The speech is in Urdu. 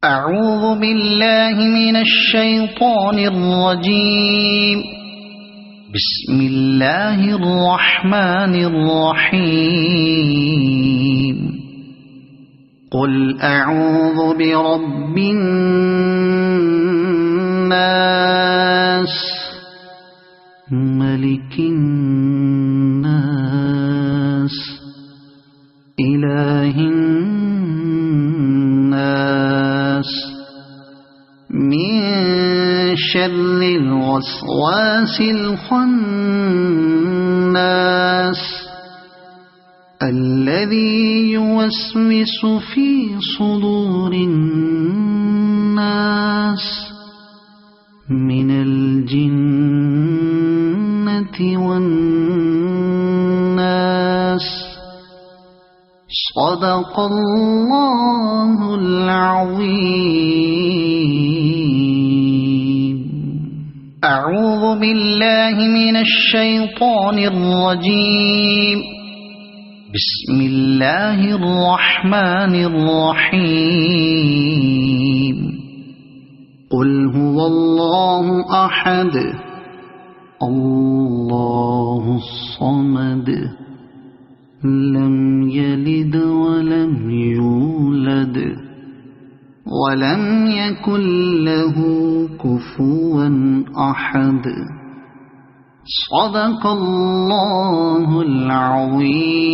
أعوذ بالله من الشيطان الرجيم. بسم الله الرحمن الرحيم. قل أعوذ برب الناس ملك الناس إله الناس من شر الوسواس الخناس الذي يوسوس في صدور الناس من الجنة والناس. صدق الله العظيم. أعوذ بالله من الشيطان الرجيم. بسم الله الرحمن الرحيم. قل هو الله أحد الله الصمد لم يلد ولم يولد ولم يكن له كفوا أحد. صدق الله العظيم.